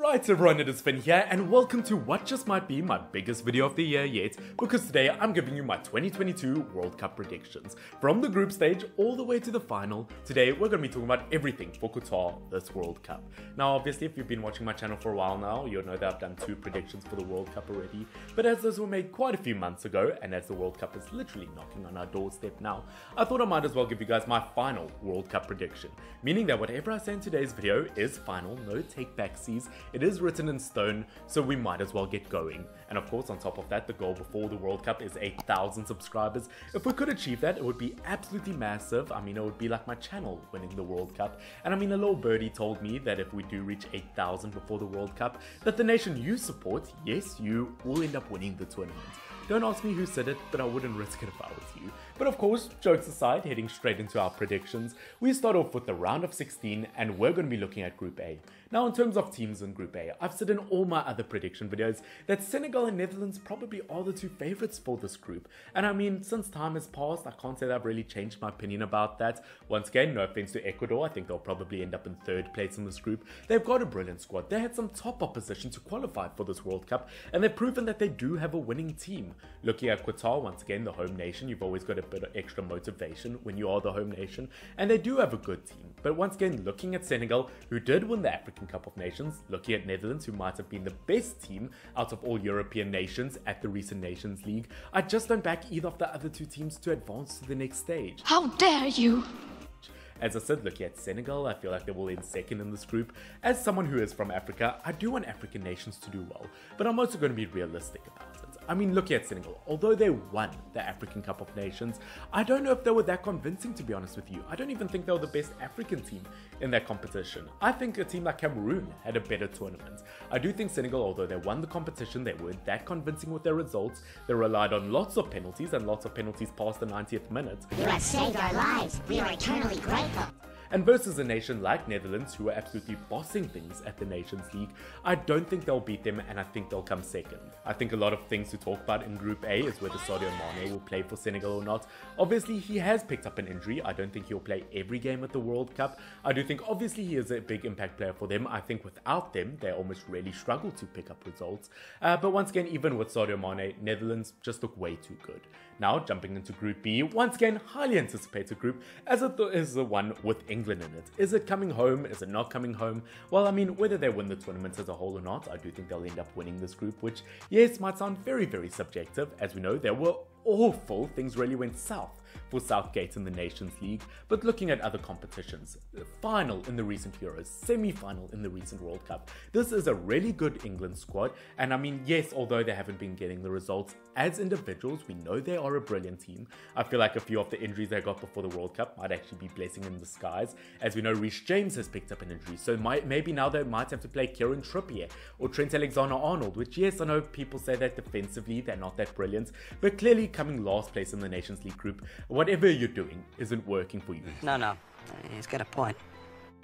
Right everyone, it is Finn here and welcome to what just might be my biggest video of the year yet, because today I'm giving you my 2022 World Cup predictions. From the group stage all the way to the final, today we're going to be talking about everything for Qatar this World Cup. Now obviously if you've been watching my channel for a while now, you'll know that I've done 2 predictions for the World Cup already, but as those were made quite a few months ago and as the World Cup is literally knocking on our doorstep now, I thought I might as well give you guys my final World Cup prediction, meaning that whatever I say in today's video is final, no take-backsies. It is written in stone, so we might as well get going. And of course, on top of that, the goal before the World Cup is 8,000 subscribers. If we could achieve that, it would be absolutely massive. I mean, it would be like my channel winning the World Cup. And I mean, a little birdie told me that if we do reach 8,000 before the World Cup, that the nation you support, yes, you will end up winning the tournament. Don't ask me who said it, but I wouldn't risk it if I was you. But of course, jokes aside, heading straight into our predictions, we start off with the round of 16 and we're going to be looking at Group A. Now in terms of teams in Group A, I've said in all my other prediction videos that Senegal and Netherlands probably are the 2 favorites for this group. And I mean, since time has passed, I can't say that I've really changed my opinion about that. Once again, no offense to Ecuador, I think they'll probably end up in 3rd place in this group. They've got a brilliant squad, they had some top opposition to qualify for this World Cup, and they've proven that they do have a winning team. Looking at Qatar, once again, the home nation, you've always got a bit of extra motivation when you are the home nation, and they do have a good team. But once again, looking at Senegal, who did win the African Cup of Nations, looking at Netherlands, who might have been the best team out of all European nations at the recent Nations League, I just don't back either of the other 2 teams to advance to the next stage. How dare you! As I said, looking at Senegal, I feel like they will end 2nd in this group. As someone who is from Africa, I do want African nations to do well, but I'm also going to be realistic about it. I mean, looking at Senegal, although they won the African Cup of Nations, I don't know if they were that convincing, to be honest with you. I don't even think they were the best African team in that competition. I think a team like Cameroon had a better tournament. I do think Senegal, although they won the competition, they weren't that convincing with their results. They relied on lots of penalties, and lots of penalties past the 90th minute. You have saved our lives. We are eternally grateful. And versus a nation like Netherlands, who are absolutely bossing things at the Nations League, I don't think they'll beat them, and I think they'll come 2nd. I think a lot of things to talk about in Group A is whether Sadio Mane will play for Senegal or not. Obviously, he has picked up an injury. I don't think he'll play every game at the World Cup. I do think obviously he is a big impact player for them. I think without them, they almost really struggle to pick up results. But once again, even with Sadio Mane, Netherlands just look way too good. Now, jumping into Group B, once again, highly anticipated group, as it is the one with England in it. Is it coming home? Is it not coming home? Well, I mean, whether they win the tournament as a whole or not, I do think they'll end up winning this group, which, yes, might sound very, very subjective. As we know, there were awful things really went south for Southgate in the Nations League, but looking at other competitions, final in the recent Euros, semi-final in the recent World Cup, this is a really good England squad, and I mean, yes, although they haven't been getting the results, as individuals, we know they are a brilliant team. I feel like a few of the injuries they got before the World Cup might actually be blessing in disguise. As we know, Reece James has picked up an injury, so maybe now they might have to play Kieran Trippier or Trent Alexander-Arnold, which, yes, I know people say that defensively they're not that brilliant, but clearly coming last place in the Nations League group, whatever you're doing isn't working for you. No, he's got a point.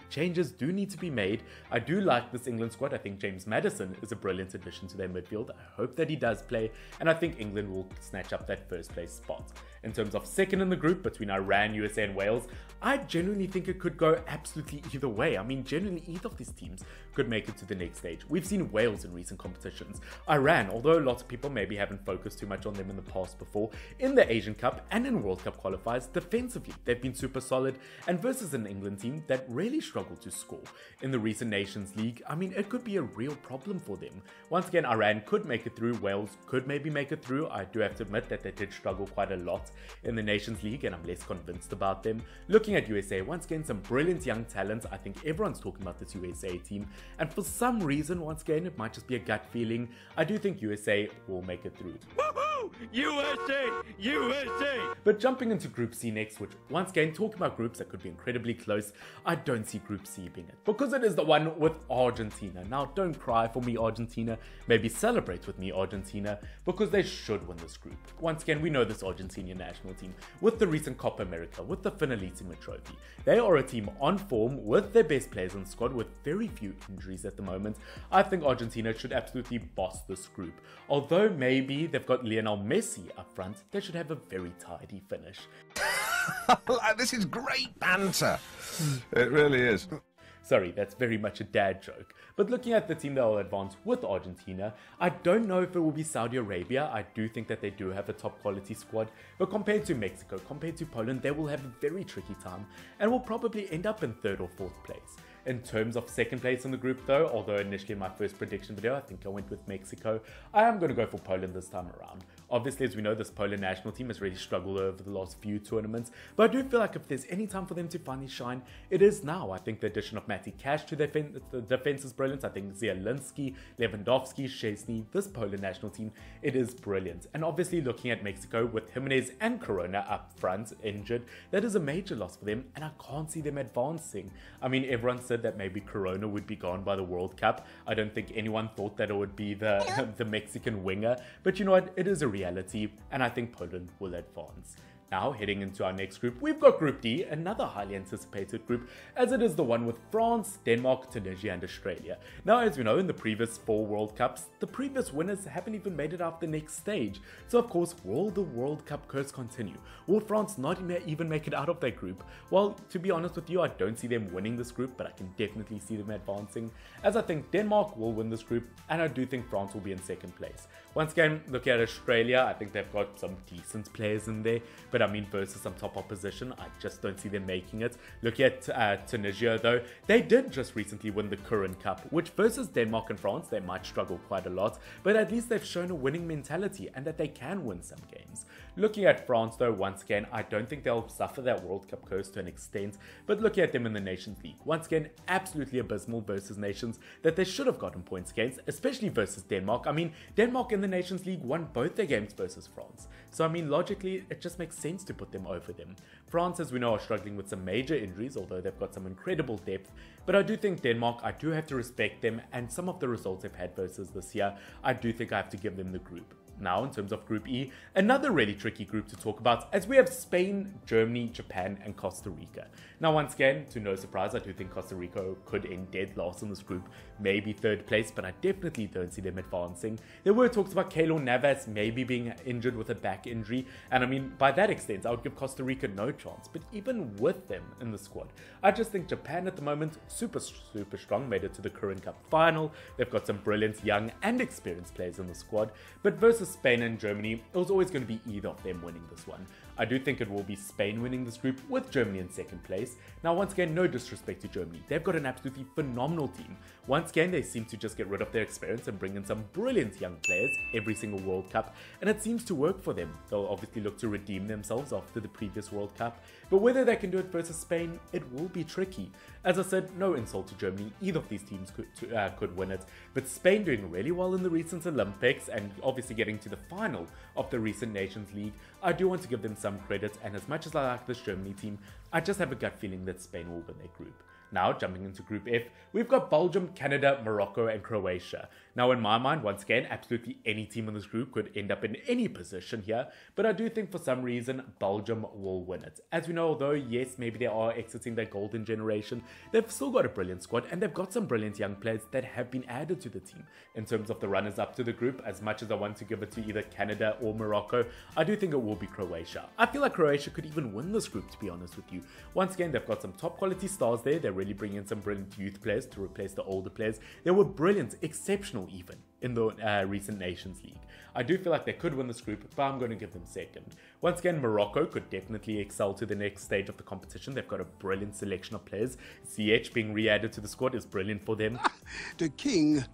Changes do need to be made. I do like this England squad. I think James Maddison is a brilliant addition to their midfield. I hope that he does play, and I think England will snatch up that 1st place spot. In terms of 2nd in the group between Iran, USA and Wales, I genuinely think it could go absolutely either way. I mean, genuinely either of these teams could make it to the next stage. We've seen Wales in recent competitions. Iran, although lots of people maybe haven't focused too much on them in the past before, in the Asian Cup and in World Cup qualifiers, defensively, they've been super solid, and versus an England team that really struggled to score. In the recent Nations League, I mean, it could be a real problem for them. Once again, Iran could make it through, Wales could maybe make it through. I do have to admit that they did struggle quite a lot in the Nations League, and I'm less convinced about them. Looking at USA, once again, some brilliant young talent. I think everyone's talking about this USA team, and for some reason, once again, it might just be a gut feeling, I do think USA will make it through. Woohoo! USA! USA! But jumping into Group C next, which once again, talking about groups that could be incredibly close, I don't see Group C being it, because it is the one with Argentina. Now, don't cry for me, Argentina. Maybe celebrate with me, Argentina, because they should win this group. Once again, we know this Argentinian national team with the recent Copa America, with the Finalissima trophy. They are a team on form with their best players in the squad with very few injuries at the moment. I think Argentina should absolutely boss this group. Although maybe they've got Lionel Messi up front, they should have a very tidy finish. This is great banter. It really is. Sorry, that's very much a dad joke. But looking at the team that will advance with Argentina, I don't know if it will be Saudi Arabia. I do think that they do have a top quality squad, but compared to Mexico, compared to Poland, they will have a very tricky time and will probably end up in 3rd or 4th place. In terms of 2nd place in the group though, although initially in my first prediction video I think I went with Mexico, I am going to go for Poland this time around. Obviously, as we know, this Poland national team has really struggled over the last few tournaments, but I do feel like if there's any time for them to finally shine, it is now. I think the addition of Matty Cash to the defense is brilliant. I think Zielinski, Lewandowski, Szczesny, this Poland national team, it is brilliant. And obviously looking at Mexico with Jimenez and Corona up front injured, that is a major loss for them, and I can't see them advancing. I mean, everyone said that maybe Corona would be gone by the World Cup. I don't think anyone thought that it would be the Mexican winger, but you know what, it is a reality, and I think Poland will advance. Now, heading into our next group, we've got Group D, another highly anticipated group, as it is the one with France, Denmark, Tunisia, and Australia. Now, as we know, in the previous 4 World Cups, the previous winners haven't even made it out the next stage. So, of course, will the World Cup curse continue? Will France not even make it out of their group? Well, to be honest with you, I don't see them winning this group, but I can definitely see them advancing, as I think Denmark will win this group, and I do think France will be in 2nd place. Once again, looking at Australia, I think they've got some decent players in there, but I mean, versus some top opposition, I just don't see them making it. Looking at Tunisia though, they did just recently win the Current Cup, which versus Denmark and France, they might struggle quite a lot, but at least they've shown a winning mentality and that they can win some games. Looking at France though, once again, I don't think they'll suffer that World Cup curse to an extent, but looking at them in the Nations League, once again, absolutely abysmal versus nations that they should have gotten points against, especially versus Denmark. I mean, Denmark in the Nations League won both their games versus France. So I mean, logically, it just makes sense to put them over them. France, as we know, are struggling with some major injuries, although they've got some incredible depth. But I do think Denmark, I do have to respect them, and some of the results they've had versus this year, I do think I have to give them the group. Now, in terms of Group E, another really tricky group to talk about, as we have Spain, Germany, Japan, and Costa Rica. Now, once again, to no surprise, I do think Costa Rica could end dead last in this group, maybe 3rd place, but I definitely don't see them advancing. There were talks about Keylor Navas maybe being injured with a back injury, and I mean, by that extent, I would give Costa Rica no chance, but even with them in the squad, I just think Japan at the moment, super strong, made it to the Current Cup final. They've got some brilliant young and experienced players in the squad, but versus Spain and Germany, it was always going to be either of them winning this one. I do think it will be Spain winning this group, with Germany in 2nd place. Now, once again, no disrespect to Germany. They've got an absolutely phenomenal team. Once again, they seem to just get rid of their experience and bring in some brilliant young players every single World Cup, and it seems to work for them. They'll obviously look to redeem themselves after the previous World Cup, but whether they can do it versus Spain, it will be tricky. As I said, no insult to Germany, either of these teams could win it, but Spain doing really well in the recent Olympics and obviously getting to the final of the recent Nations League, I do want to give them some credit, and as much as I like this Germany team, I just have a gut feeling that Spain will win their group. Now, jumping into Group F, we've got Belgium, Canada, Morocco, and Croatia. Now, in my mind, once again, absolutely any team in this group could end up in any position here, but I do think for some reason, Belgium will win it. As we know, although, yes, maybe they are exiting their golden generation, they've still got a brilliant squad, and they've got some brilliant young players that have been added to the team. In terms of the runners-up to the group, as much as I want to give it to either Canada or Morocco, I do think it will be Croatia. I feel like Croatia could even win this group, to be honest with you. Once again, they've got some top-quality stars there. They're really bringing in some brilliant youth players to replace the older players. They were brilliant, exceptional even, in the recent Nations League. I do feel like they could win this group, but I'm going to give them 2nd. Once again, Morocco could definitely excel to the next stage of the competition. They've got a brilliant selection of players. Ziyech being re-added to the squad is brilliant for them. The king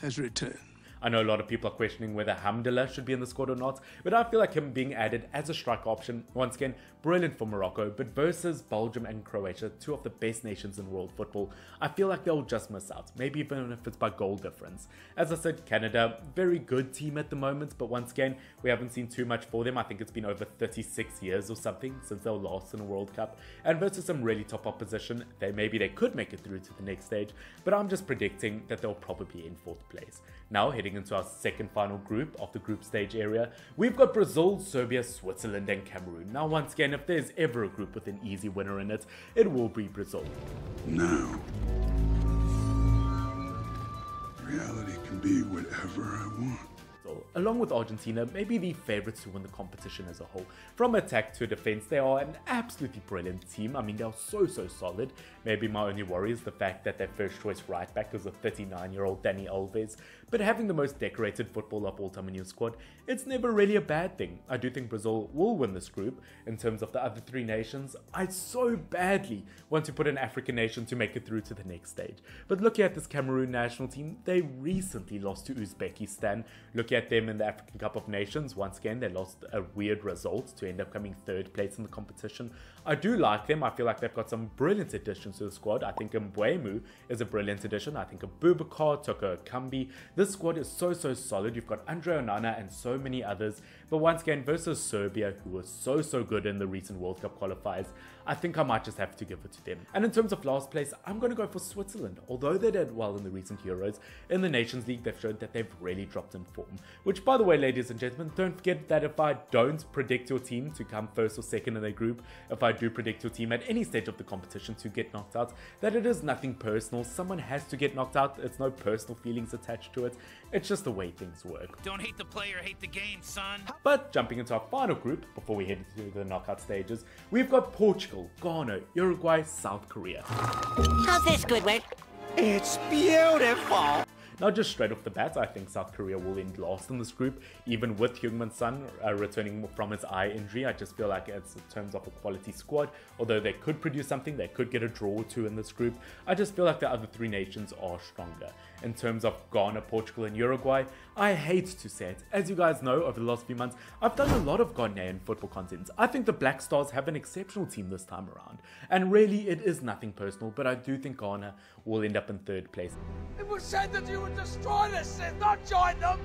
has returned. I know a lot of people are questioning whether Hamdallah should be in the squad or not, but I feel like him being added as a strike option, once again, brilliant for Morocco, but versus Belgium and Croatia, two of the best nations in world football, I feel like they'll just miss out, maybe even if it's by goal difference. As I said, Canada, very good team at the moment, but once again, we haven't seen too much for them. I think it's been over 36 years or something since they were last in a World Cup, and versus some really top opposition, maybe they could make it through to the next stage, but I'm just predicting that they'll probably be in 4th place. Now, heading into our second final group of the group stage area, we've got Brazil, Serbia, Switzerland, and Cameroon. Now, once again, if there's ever a group with an easy winner in it, it will be Brazil. Now, reality can be whatever I want. Brazil. Along with Argentina, maybe the favourites to win the competition as a whole. From attack to defence, they are an absolutely brilliant team. I mean, they are so solid. Maybe my only worry is the fact that their first choice right back is a 39-year-old Dani Alves. But having the most decorated footballer of all time in your squad, it's never really a bad thing. I do think Brazil will win this group. In terms of the other three nations, I so badly want to put an African nation to make it through to the next stage. But looking at this Cameroon national team, they recently lost to Uzbekistan. Looking at them in the African Cup of Nations, once again they lost a weird result to end up coming third place in the competition. I do like them. I feel like they've got some brilliant additions to the squad. I think Mbeumo is a brilliant addition. I think Abubakar, Toko Kambi. This squad is so solid. You've got Andre Onana and so many others. But once again, versus Serbia, who was so good in the recent World Cup qualifiers, I think I might just have to give it to them. And in terms of last place, I'm going to go for Switzerland. Although they did well in the recent Euros, in the Nations League, they've showed that they've really dropped in form. Which, by the way, ladies and gentlemen, don't forget that if I don't predict your team to come first or second in their group, if I do predict your team at any stage of the competition to get knocked out, that it is nothing personal. Someone has to get knocked out. It's no personal feelings attached to it. It's just the way things work. Don't hate the player, hate the game, son. But jumping into our final group, before we head into the knockout stages, we've got Portugal, Ghana, Uruguay, South Korea. How's this, Squidward? It's beautiful. Now, just straight off the bat, I think South Korea will end last in this group, even with Heung-min Son returning from his eye injury. I just feel like it's in terms of a quality squad, although they could produce something, they could get a draw or two in this group. I just feel like the other three nations are stronger. In terms of Ghana, Portugal and Uruguay, I hate to say it. As you guys know, over the last few months, I've done a lot of Ghanaian football content. I think the Black Stars have an exceptional team this time around. And really, it is nothing personal, but I do think Ghana will end up in third place. It was said that you would destroy this and not join them!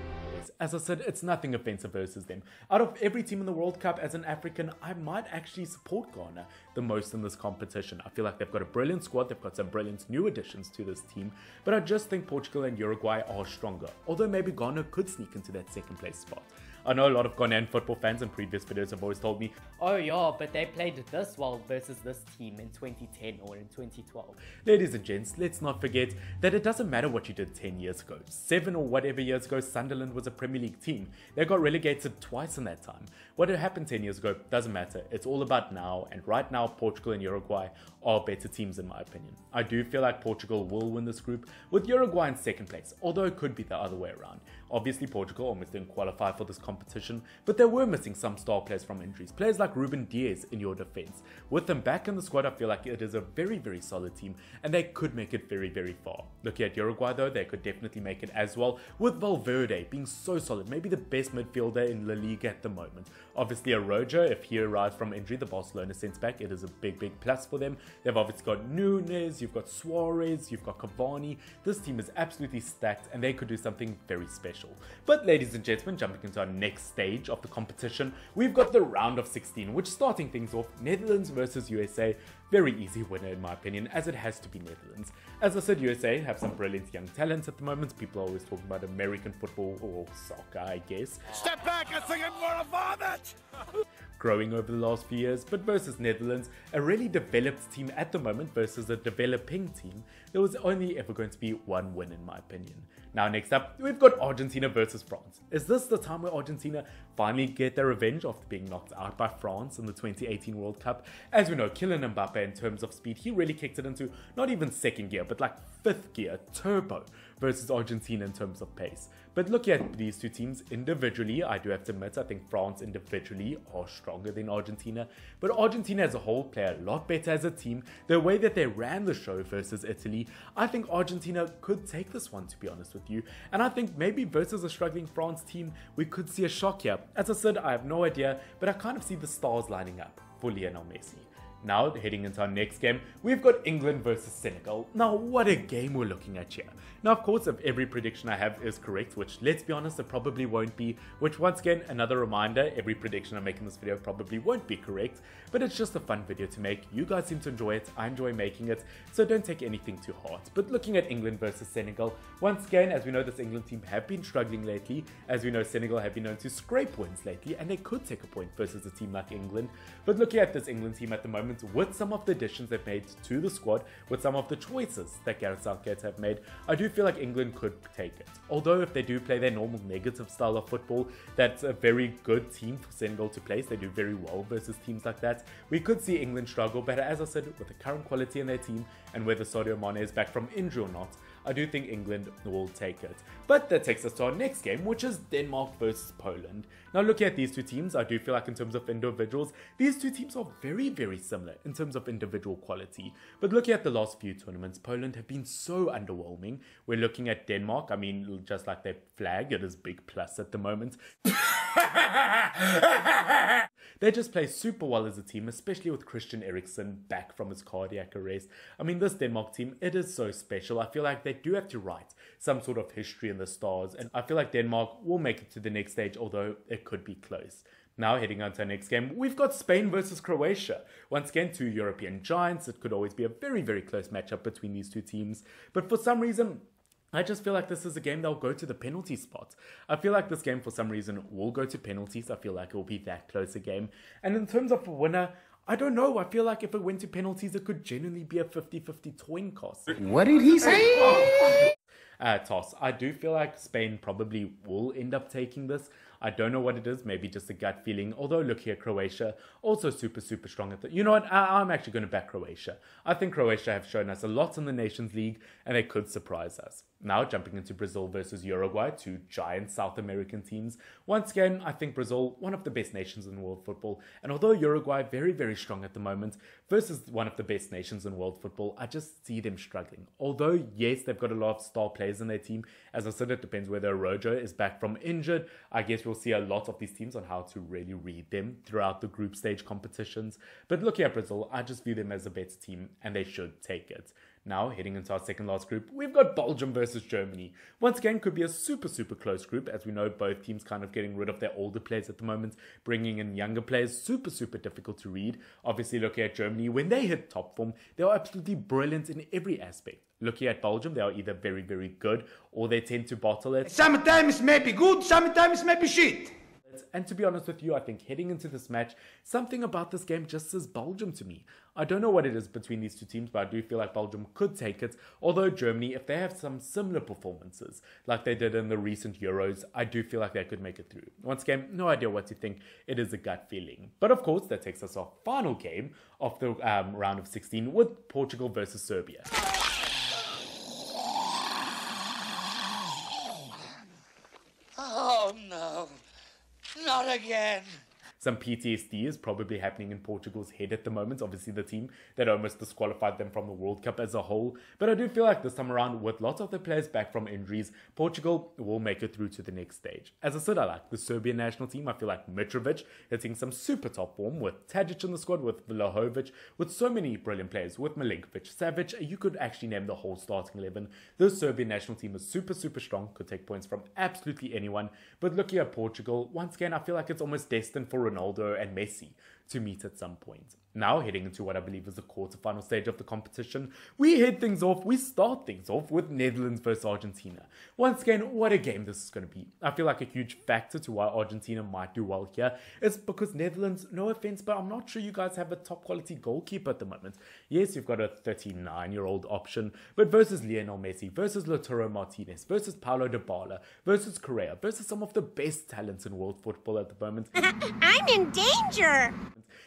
As I said, it's nothing offensive versus them. Out of every team in the World Cup, as an African, I might actually support Ghana the most in this competition. I feel like they've got a brilliant squad, they've got some brilliant new additions to this team, but I just think Portugal and Uruguay are stronger, although maybe Ghana could sneak into that second place spot. I know a lot of Ghanaian football fans in previous videos have always told me, oh yeah, but they played this well versus this team in 2010 or in 2012. Ladies and gents, let's not forget that it doesn't matter what you did 10 years ago. 7 or whatever years ago, Sunderland was a Premier League team. They got relegated twice in that time. What had happened 10 years ago doesn't matter. It's all about now, and right now Portugal and Uruguay are better teams in my opinion. I do feel like Portugal will win this group, with Uruguay in second place, although it could be the other way around. Obviously Portugal almost didn't qualify for this competition, but they were missing some star players from injuries. Players like Ruben Diaz in your defense. With them back in the squad, I feel like it is a very solid team, and they could make it very far. Looking at Uruguay though, they could definitely make it as well, with Valverde being so solid, maybe the best midfielder in La Liga at the moment. Obviously Araujo, if he arrives from injury, the Barcelona centre back, it is a big plus for them. They've obviously got Nunes, you've got Suarez, you've got Cavani. This team is absolutely stacked, and they could do something very special. But ladies and gentlemen, jumping into our next stage of the competition, we've got the round of 16, which starting things off, Netherlands versus USA. Very easy winner in my opinion, as it has to be Netherlands. As I said, USA have some brilliant young talents at the moment. People are always talking about American football, or soccer I guess. Step back, I think I'm gonna vomit! Growing over the last few years, but versus Netherlands, a really developed team at the moment versus a developing team, there was only ever going to be one win in my opinion. Now next up, we've got Argentina versus France. Is this the time where Argentina finally get their revenge after being knocked out by France in the 2018 World Cup? As we know, Kylian Mbappe in terms of speed, he really kicked it into not even second gear, but like fifth gear, turbo, versus Argentina in terms of pace. But looking at these two teams individually, I do have to admit, I think France individually are stronger than Argentina. But Argentina as a whole play a lot better as a team. The way that they ran the show versus Italy, I think Argentina could take this one, to be honest with you. And I think maybe versus a struggling France team, we could see a shock here. As I said, I have no idea, but I kind of see the stars lining up for Lionel Messi. Now, heading into our next game, we've got England versus Senegal. Now, what a game we're looking at here. Now, of course, if every prediction I have is correct, which, let's be honest, it probably won't be, which once again, another reminder, every prediction I make in this video probably won't be correct, but it's just a fun video to make. You guys seem to enjoy it, I enjoy making it, so don't take anything to heart. But looking at England versus Senegal, once again, as we know, this England team have been struggling lately. As we know, Senegal have been known to scrape wins lately, and they could take a point versus a team like England. But looking at this England team at the moment, moment, with some of the additions they've made to the squad, with some of the choices that Gareth Southgate have made, I do feel like England could take it. Although if they do play their normal negative style of football, that's a very good team for Senegal to place. They do very well versus teams like that. We could see England struggle, but as I said, with the current quality in their team and whether Sadio Mane is back from injury or not, I do think England will take it. But that takes us to our next game, which is Denmark versus Poland. Now looking at these two teams, I do feel like in terms of individuals, these two teams are very, very similar in terms of individual quality. But looking at the last few tournaments, Poland have been so underwhelming. We're looking at Denmark, I mean, just like their flag, it is big plus at the moment. They just play super well as a team, especially with Christian Eriksen back from his cardiac arrest. I mean, this Denmark team, it is so special. I feel like they do have to write some sort of history in the stars, and I feel like Denmark will make it to the next stage, although it could be close. Now heading on to our next game, we've got Spain versus Croatia. Once again, two European giants. It could always be a very, very close matchup between these two teams, but for some reason, I just feel like this is a game that'll go to the penalty spot. I feel like this game, for some reason, will go to penalties. I feel like it will be that close a game. And in terms of a winner, I don't know. I feel like if it went to penalties, it could genuinely be a 50-50 coin toss. What did he say? Toss. I do feel like Spain probably will end up taking this. I don't know what it is, maybe just a gut feeling. Although looking at Croatia, also super strong at the... You know what, I'm actually going to back Croatia. I think Croatia have shown us a lot in the Nations League, and they could surprise us. Now jumping into Brazil versus Uruguay, two giant South American teams. Once again, I think Brazil, one of the best nations in world football. And although Uruguay, very, very strong at the moment, versus one of the best nations in world football, I just see them struggling. Although, yes, they've got a lot of star players in their team. As I said, it depends whether Rojo is back from injured. I guess we'll see a lot of these teams on how to really read them throughout the group stage competitions. But looking at Brazil, I just view them as a better team, and they should take it. Now, heading into our second last group, we've got Belgium versus Germany. Once again, could be a super close group, as we know both teams kind of getting rid of their older players at the moment, bringing in younger players, super difficult to read. Obviously, looking at Germany, when they hit top form, they are absolutely brilliant in every aspect. Looking at Belgium, they are either very, very good, or they tend to bottle it. Sometimes maybe good, sometimes maybe shit. And to be honest with you, I think heading into this match, something about this game just says Belgium to me. I don't know what it is between these two teams, but I do feel like Belgium could take it. Although Germany, if they have some similar performances like they did in the recent Euros, I do feel like they could make it through. Once again, no idea what to think. It is a gut feeling. But of course, that takes us our final game of the round of 16 with Portugal versus Serbia. Oh no. Not again. Some PTSD is probably happening in Portugal's head at the moment. Obviously, the team that almost disqualified them from the World Cup as a whole. But I do feel like this time around, with lots of the players back from injuries, Portugal will make it through to the next stage. As I said, I like the Serbian national team. I feel like Mitrovic hitting some super top form, with Tadic in the squad, with Vlahovic, with so many brilliant players, with Milinkovic, Savic. You could actually name the whole starting 11. The Serbian national team is super strong, could take points from absolutely anyone. But looking at Portugal, once again, I feel like it's almost destined for Ronaldo and Messi to meet at some point. Now heading into what I believe is the quarterfinal stage of the competition, we start things off with Netherlands versus Argentina. Once again, what a game this is going to be. I feel like a huge factor to why Argentina might do well here is because Netherlands, no offense, but I'm not sure you guys have a top quality goalkeeper at the moment. Yes, you've got a 39-year-old option, but versus Lionel Messi, versus Lautaro Martinez, versus Paulo Dybala, versus Correa, versus some of the best talents in world football at the moment. I'm in danger!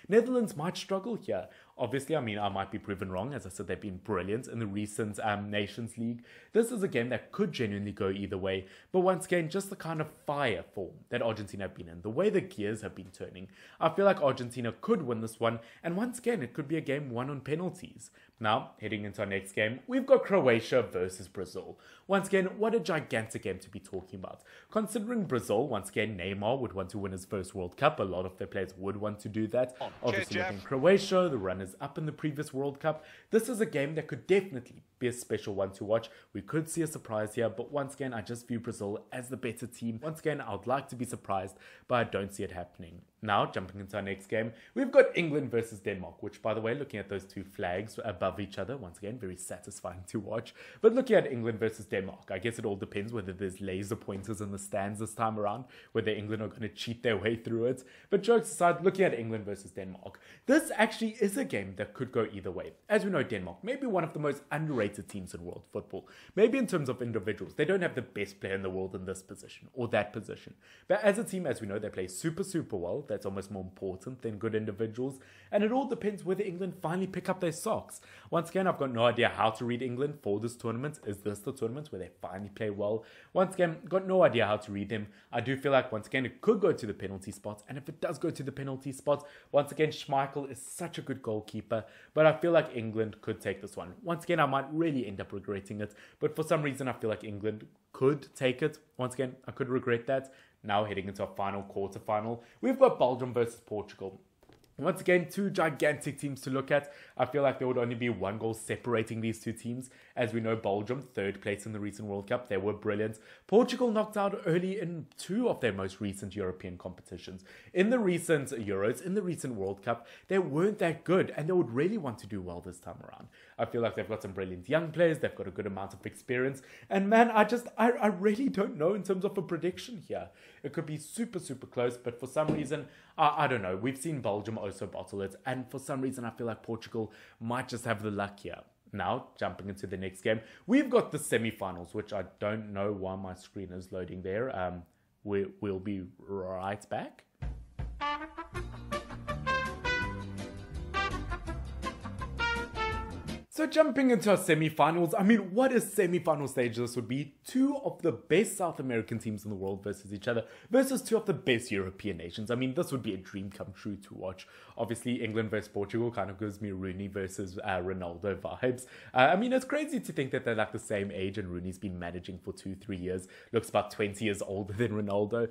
Netherlands might struggle here. Obviously, I mean, I might be proven wrong. As I said, they've been brilliant in the recent Nations League. This is a game that could genuinely go either way. But once again, just the kind of fire form that Argentina have been in, the way the gears have been turning, I feel like Argentina could win this one. And once again, it could be a game won on penalties. Now, heading into our next game, we've got Croatia versus Brazil. Once again, what a gigantic game to be talking about. Considering Brazil, once again, Neymar would want to win his first World Cup. A lot of their players would want to do that. Obviously, looking Croatia, the runners up in the previous World Cup. This is a game that could definitely be a special one to watch. We could see a surprise here, but once again, I just view Brazil as the better team. Once again, I would like to be surprised, but I don't see it happening. Now, jumping into our next game, we've got England versus Denmark, which, by the way, looking at those two flags above each other, once again, very satisfying to watch. But looking at England versus Denmark, I guess it all depends whether there's laser pointers in the stands this time around, whether England are going to cheat their way through it. But jokes aside, looking at England versus Denmark, this actually is a game that could go either way. As we know, Denmark may be one of the most underrated teams in world football. Maybe in terms of individuals, they don't have the best player in the world in this position or that position. But as a team, as we know, they play super well. That's almost more important than good individuals. And it all depends whether England finally pick up their socks. Once again, I've got no idea how to read England for this tournament. Is this the tournament where they finally play well? Once again, got no idea how to read them. I do feel like, once again, it could go to the penalty spot. And if it does go to the penalty spot, once again, Schmeichel is such a good goalkeeper. But I feel like England could take this one. Once again, I might really end up regretting it. But for some reason, I feel like England could take it. Once again, I could regret that. Now heading into our final quarterfinal, we've got Belgium versus Portugal. Once again, two gigantic teams to look at. I feel like there would only be one goal separating these two teams. As we know, Belgium, third place in the recent World Cup. They were brilliant. Portugal knocked out early in two of their most recent European competitions. In the recent Euros, in the recent World Cup, they weren't that good, and they would really want to do well this time around. I feel like they've got some brilliant young players. They've got a good amount of experience. And man, I really don't know in terms of a prediction here. It could be super close, but for some reason, I don't know. We've seen Belgium also bottle it, and for some reason, I feel like Portugal might just have the luck here. Now, jumping into the next game, we've got the semi-finals, which I don't know why my screen is loading there. We'll be right back. So jumping into our semi-finals, I mean, what a semi-final stage this would be. Two of the best South American teams in the world versus each other, versus two of the best European nations. I mean, this would be a dream come true to watch. Obviously, England versus Portugal kind of gives me Rooney versus Ronaldo vibes. I mean, it's crazy to think that they're like the same age, and Rooney's been managing for 2-3 years. Looks about 20 years older than Ronaldo.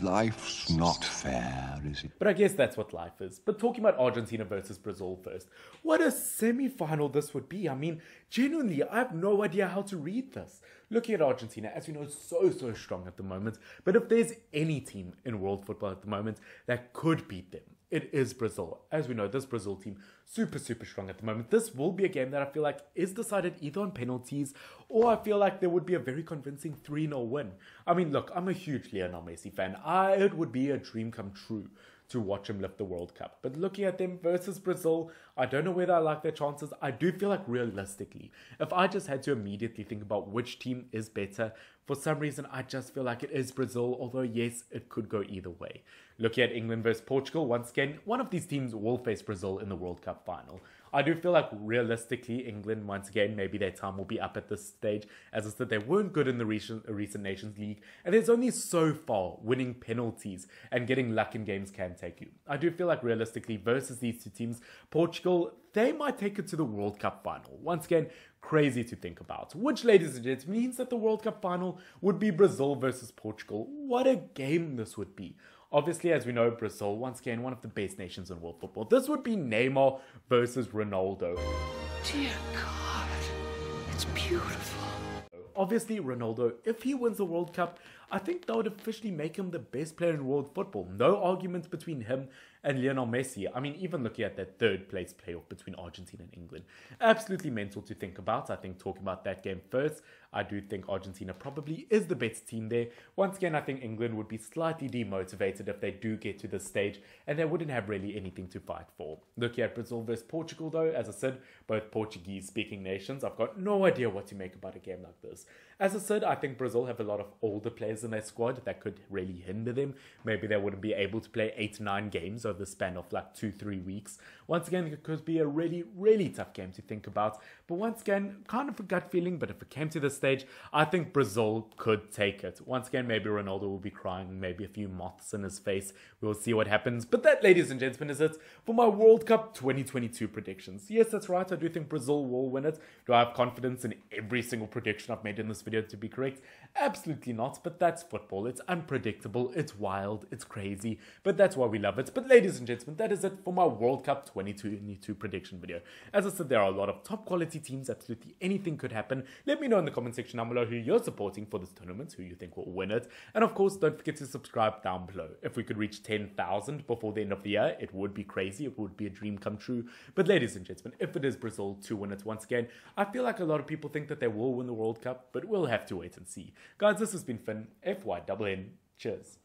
Life's not fair, is it? But I guess that's what life is. But talking about Argentina versus Brazil first, what a semi-final this would be. I mean, genuinely, I have no idea how to read this. Looking at Argentina, as we know, so strong at the moment. But if there's any team in world football at the moment that could beat them, it is Brazil. As we know, this Brazil team, super strong at the moment. This will be a game that I feel like is decided either on penalties, or I feel like there would be a very convincing 3-0 win. I mean, look, I'm a huge Lionel Messi fan. It would be a dream come true to watch him lift the World Cup. But looking at them versus Brazil, I don't know whether I like their chances. I do feel like realistically, if I just had to immediately think about which team is better, for some reason, I just feel like it is Brazil, although yes, it could go either way. Looking at England versus Portugal, once again, one of these teams will face Brazil in the World Cup final. I do feel like realistically, England, once again, maybe their time will be up at this stage. As I said, they weren't good in the recent Nations League, and there's only so far winning penalties and getting luck in games can take you. I do feel like realistically, versus these two teams, Portugal, they might take it to the World Cup final. Once again, crazy to think about. Which, ladies and gents, means that the World Cup final would be Brazil versus Portugal. What a game this would be. Obviously, as we know, Brazil, once again, one of the best nations in world football. This would be Neymar versus Ronaldo. Dear God, it's beautiful. Obviously, Ronaldo, if he wins the World Cup, I think that would officially make him the best player in world football. No arguments between him and Lionel Messi. I mean, even looking at that third place playoff between Argentina and England. Absolutely mental to think about. I think talking about that game first, I do think Argentina probably is the better team there. Once again, I think England would be slightly demotivated if they do get to this stage, and they wouldn't have really anything to fight for. Looking at Brazil versus Portugal though, as I said, both Portuguese-speaking nations, I've got no idea what to make about a game like this. As I said, I think Brazil have a lot of older players in their squad that could really hinder them. Maybe they wouldn't be able to play 8-9 games over the span of like 2-3 weeks. Once again, it could be a really tough game to think about. But once again, kind of a gut feeling, but if it came to this stage, I think Brazil could take it. Once again, maybe Ronaldo will be crying, maybe a few moths in his face. We'll see what happens. But that, ladies and gentlemen, is it for my World Cup 2022 predictions. Yes, that's right. I do think Brazil will win it. Do I have confidence in every single prediction I've made in this video? video to be correct. Absolutely not, but that's football. It's unpredictable, it's wild, it's crazy, but that's why we love it. But ladies and gentlemen, that is it for my World Cup 2022 prediction video. As I said, there are a lot of top quality teams, absolutely anything could happen. Let me know in the comment section down below who you're supporting for this tournament, who you think will win it. And of course, don't forget to subscribe down below. If we could reach 10,000 before the end of the year, it would be crazy, it would be a dream come true. But ladies and gentlemen, if it is Brazil to win it once again, I feel like a lot of people think that they will win the World Cup, but we'll have to wait and see. Guys, this has been Finn, FYNN. Cheers.